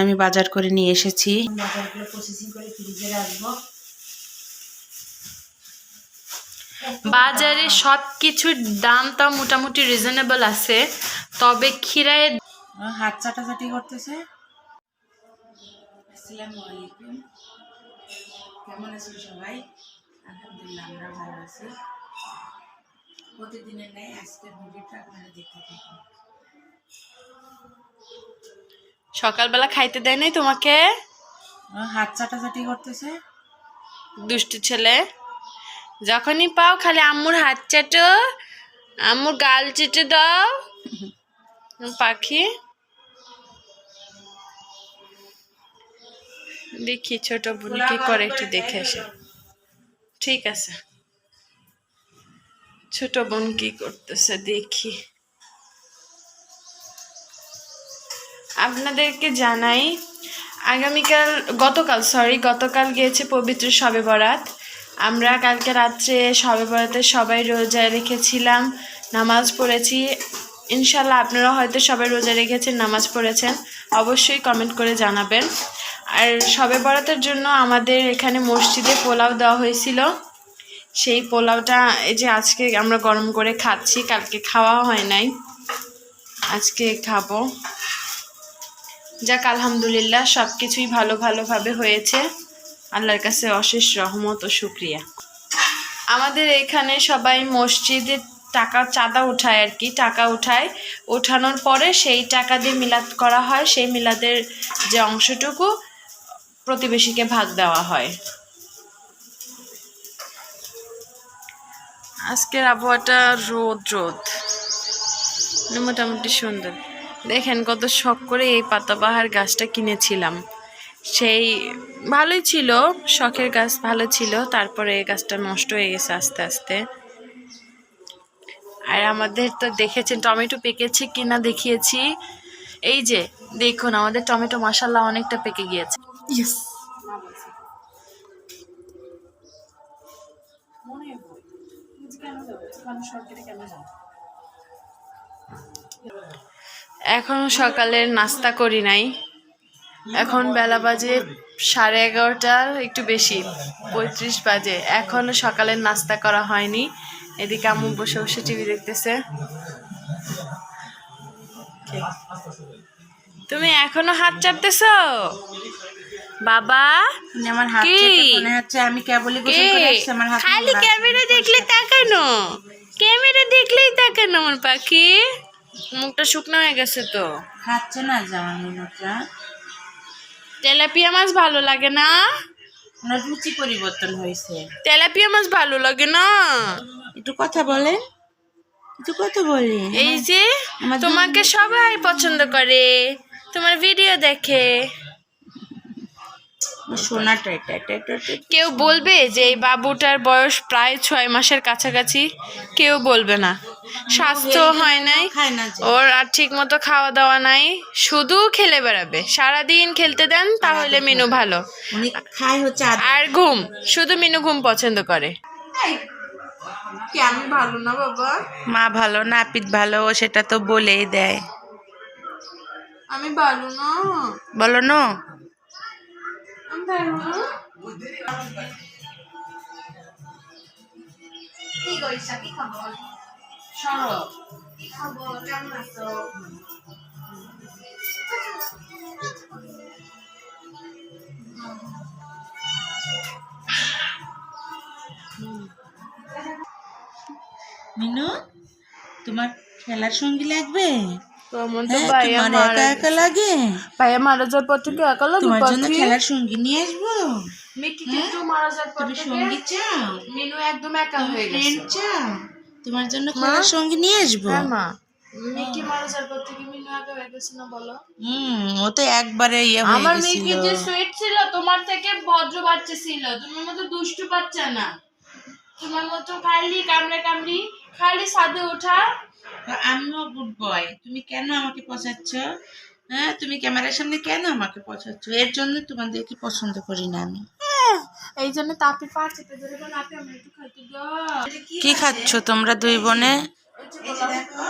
আমি বাজার করে নিয়ে এসেছি। বাজারগুলো প্রসেসিং করে ফ্রিজে রাখবো। বাজারে সব কিছুর দামটা মোটামুটি রিজনেবল আছে, তবে খিরায়ের হাত চাটাচাটি করতেছে। আসসালামু আলাইকুম, কেমন আছেন সবাই? আলহামদুলিল্লাহ আমরা ভালো আছি। প্রতিদিনের ন্যায় আজকের ভিডিওটা আপনারা দেখতে থাকুন। সকালবেলা খাইতে দেয় নাই তোমাকে? হাত চাটাচাটি করতেছে দুষ্টু ছেলে। যখনই পাও খালি আম্মুর হাত চাটো, আম্মুর গাল চেটে দাও। পাখি দেখি ছোট বোন কি করে একটু দেখে আসে। ঠিক আছে, ছোট বোন কি করতেছে দেখি। আপনাদেরকে জানাই গতকাল গিয়েছে পবিত্র শবে বরাত। আমরা কালকে রাত্রে শবে বরাতে সবাই রোজা রেখেছিলাম, নামাজ পড়েছি। ইনশাল্লাহ আপনারা হয়তো সবাই রোজা রেখেছেন, নামাজ পড়েছেন, অবশ্যই কমেন্ট করে জানাবেন। আর শবে বরাতের জন্য আমাদের এখানে মসজিদে পোলাও দেওয়া হয়েছিল। সেই পোলাওটা এই যে আজকে আমরা গরম করে খাচ্ছি, কালকে খাওয়া হয় নাই, আজকে খাবো। যাক আলহামদুলিল্লাহ, সব কিছুই ভালোভাবে হয়েছে। আল্লাহর কাছে অশেষ রহমত ও শুকরিয়া। আমাদের এখানে সবাই মসজিদে চাঁদা উঠায় আর কি, টাকা উঠায়। ওঠানোর পরে সেই টাকা দিয়ে মিলাদ করা হয়। সেই মিলাদের যে অংশটুকু প্রতিবেশীকে ভাগ দেওয়া হয়। আজকের আবহাওয়াটা রোদ মোটামুটি সুন্দর। দেখেন কত শখ করে এই পাতাবাহার গাছটা কিনেছিলাম। সেই ভালোই ছিল, শখের গাছ ভালো ছিল, তারপরে এই গাছটা নষ্ট হয়ে গেছে আস্তে আস্তে। আর আমাদের তো দেখেছেন টমেটো পেকেছে কিনা দেখিয়েছি। এই যে দেখুন আমাদের টমেটো মাশাআল্লাহ অনেকটা পেকে গিয়েছে। এখনো সকালের নাস্তা করি নাই। এখন বেলা বাজে 11:30, একটু বেশি 35 বাজে। এখনো সকালের নাস্তা করা হয়নি। এদিকে আম্মু বসে বসে টিভি দেখতেছে। তুমি এখনো হাত চাপতেছো বাবা? আমার হাত চেটে মনে হচ্ছে আমি কেবলই গোসল করে আসছি। আমার হাত খালি ক্যামেরা দেখলে তাকানো, ক্যামেরা দেখলেই তাকানো। আমার পাখি মুখটা শুকনো হয়ে গেছে তো। খাচ্ছে না জামাই মিনুটা। তেলাপিয়া মাছ ভালো লাগে না? না, রুচি পরিবর্তন হয়েছে। তেলাপিয়া মাছ ভালো লাগে না? একটু কথা বলেন, একটু কথা বলি। এই যে তোমাকে সবাই পছন্দ করে, তোমার ভিডিও দেখে। সোনাটা কেউ বলবে যে এই বাবুটার বয়স প্রায় 6 মাসের কাছাকাছি? কেউ বলবে না। স্বাস্থ্য হয় নাই ওর, আর ঠিক মতো খাওয়া দাওয়া নাই, শুধু খেলে বেড়াবে, সারাদিন খেলতে দেন তাহলে মিনু ভালো। আর ঘুম, শুধু মিনু ঘুম পছন্দ করে। আমি ভালো না বাবা? মা ভালো না, নাপিত ভালো, সেটা তো বলেই দেয়। আমি ভালো না, বলো না। কি করিস? কি খবর? সরো। কি খবর? কেমন আছো? মিনু, তোমার খেলার সঙ্গী লাগবে? তোমার তো ভাইয়া মারা একা লাগে। ভাইয়া মারা যাওয়ার পর থেকে একা লাগে। তোমার জন্য খেলার সঙ্গী নিয়ে আসবো। মিকি কিন্তু মারা যাওয়ার পর থেকে সঙ্গী চাও? মিনু একদম একা হয়ে গেছে। চাও? তোমার জন্য খেলার সঙ্গী নিয়ে আসবো। হ্যাঁ মা, মিকি মারা যাওয়ার পর থেকে মিনু একা হয়ে গেছে না বলো? ও তো একবারে ইয়ে হয়ে আমার গেছিল। মিকি যে সুইট ছিল, তোমার থেকে ভদ্র বাচ্চা ছিল। তোমার মতো দুষ্টু বাচ্চা না। তোমার মতো খালি কামড়ি খালি ছাদে ওঠা। আমিও গুড বয়। তুমি কেন আমাকে পছাচ্ছ? হ্যাঁ, তুমি ক্যামেরার সামনে কেন আমাকে পছাচ্ছ? এর জন্য তোমাদেরকে পছন্দ করি না আমি। এই জন্য তাপি পা চেপে ধরে বলে আপনি আমার একটু খাইতে দাও। কি খাচ্ছ তোমরা দুই বোনে? এই যে দেখো,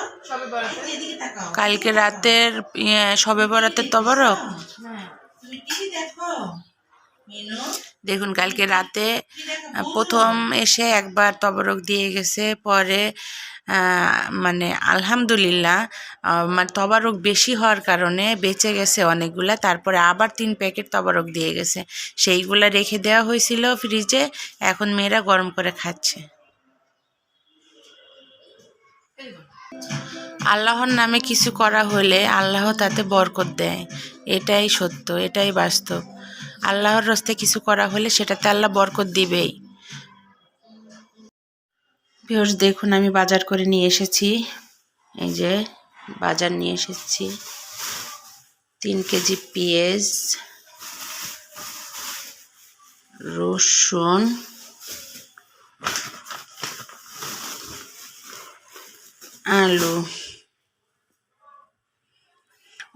এদিকে তাকাও। কালকে রাতের শবে বরাতের তবারক। হ্যাঁ, তুমি টিভি দেখো মিনু। দেখুন কালকে রাতে টিভি দেখো প্রথম এসে একবার তবরক দিয়ে গেছে, পরে মানে আলহামদুলিল্লাহ মানে তবারক বেশি হওয়ার কারণে বেঁচে গেছে অনেকগুলা, তারপরে আবার 3 প্যাকেট তবারক দিয়ে গেছে, সেইগুলা রেখে দেওয়া হয়েছিল ফ্রিজে, এখন মেয়েরা গরম করে খাচ্ছে। আল্লাহর নামে কিছু করা হলে আল্লাহ তাতে বরকত দেয়, এটাই সত্য, এটাই বাস্তব। আল্লাহর রাস্তায় কিছু করা হলে সেটাতে আল্লাহ বরকত দিবেই। ভিউয়ার্স দেখুন আমি বাজার করে নিয়ে এসেছি, এই যে বাজার নিয়ে এসেছি 3 কেজি পেঁয়াজ, রসুন, আলু,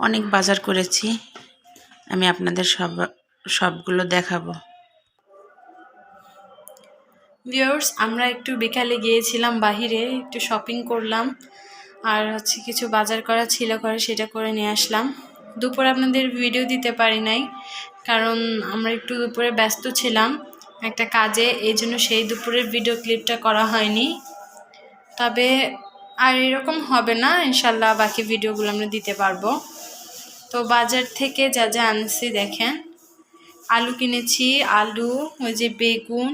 অনেক বাজার করেছি, আমি আপনাদের সবগুলো দেখাবো। ভিউয়ার্স আমরা একটু বিকালে গিয়েছিলাম বাহিরে, একটু শপিং করলাম, আর হচ্ছে কিছু বাজার করা ছিল করে সেটা করে নিয়ে আসলাম। দুপুরে আপনাদের ভিডিও দিতে পারি নাই, কারণ আমরা একটু দুপুরে ব্যস্ত ছিলাম একটা কাজে, এই জন্য সেই দুপুরের ভিডিও ক্লিপটা করা হয়নি। তবে আর এরকম হবে না, ইনশাল্লাহ বাকি ভিডিওগুলো আমরা দিতে পারবো। তো বাজার থেকে যা যা আনছি দেখেন, আলু কিনেছি, আলু, ওই যে বেগুন,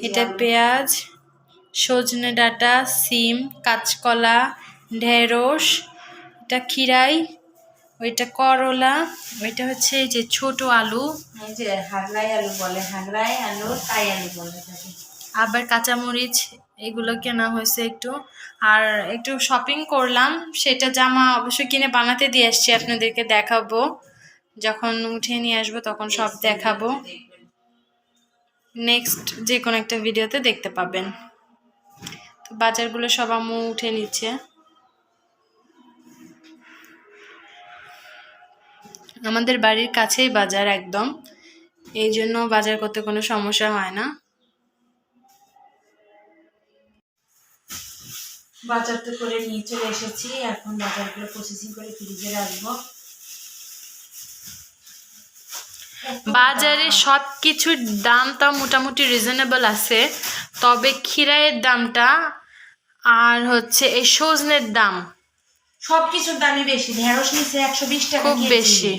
এটা পেঁয়াজ, সজনে ডাঁটা, সিম, কাঁচকলা, ঢেঁড়স, এটা খিরাই, ওইটা করলা, ওইটা হচ্ছে এই যে ছোট আলু, এই যে হাগলাই আলু বলে, হাগলাই আলু, তাই আলু বলে থাকে। আবার কাঁচামরিচ, এগুলো কেনা হয়েছে একটু। আর একটু শপিং করলাম, সেটা জামা অবশ্যই কিনে বানাতে দিয়ে আসছি, আপনাদেরকে দেখাবো যখন উঠিয়ে নিয়ে আসবো তখন সব দেখাবো, নেক্সট যে কোনো একটা ভিডিওতে দেখতে পাবেন। তো বাজারগুলো সব আম্মু উঠে নিচ্ছে। আমাদের বাড়ির কাছেই বাজার একদম, এই জন্য বাজার করতে কোনো সমস্যা হয় না। বাজার তো করে নিয়ে চলে এসেছি, এখন বাজারগুলো প্রসেসিং করে ফ্রিজে রাখবো। বাজারে সব কিছুর দামটা মোটামুটি রিজনেবল আছে, তবে খিরাইয়ের দামটা আর হচ্ছে এই সজনের দাম সবকিছুর দামই বেশি। ঢেঁড়স নিচ্ছে 120 টাকা খুব কেজি, বেশি।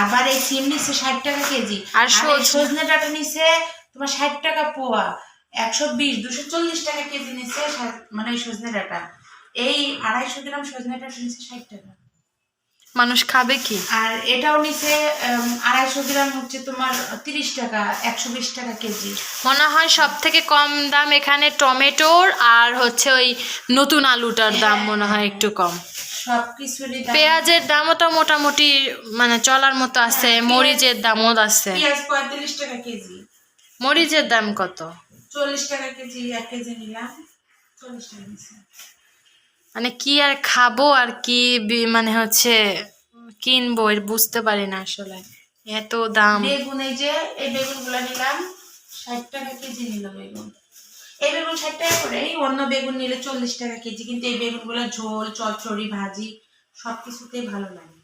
আবার এই সিম নিচ্ছে 60 টাকা কেজি, আর এই সজনে ডাঁটা নিচ্ছে তোমার 60 টাকা পোয়া, 120-240 টাকা কেজি নিচ্ছে মানে এই সজনে ডাঁটা। এই 250 গ্রাম সজনে ডাঁটা নিচ্ছে 60 টাকা। মানুষ খাবে কি? আর এটাও নিচ্ছে 250 গ্রাম হচ্ছে তোমার 30 টাকা, 120 টাকা কেজি। মনে হয় সব থেকে কম দাম এখানে টমেটোর, আর হচ্ছে ওই নতুন আলুটার দাম মনে হয় একটু কম। সবকিছুরই দাম। পেঁয়াজের দামও তো মোটামুটি মানে চলার মতো আছে, মরিচের দামও আছে। পেঁয়াজ 45 টাকা কেজি। মরিচের দাম কত? 40 টাকা কেজি, 1 কেজি নিলাম 40 টাকা নিচ্ছে। মানে কি আর খাবো আর কি মানে হচ্ছে কিনবো বুঝতে পারি না আসলে, এত দাম। বেগুন, এই যে এই বেগুনগুলো নিলাম 60 টাকা কেজি নিল বেগুন। এই বেগুন 60 টাকা করে, অন্য বেগুন নিলে 40 টাকা কেজি, কিন্তু এই বেগুনগুলো ঝোল, চচ্চড়ি, ভাজি সবকিছুতেই ভালো লাগে।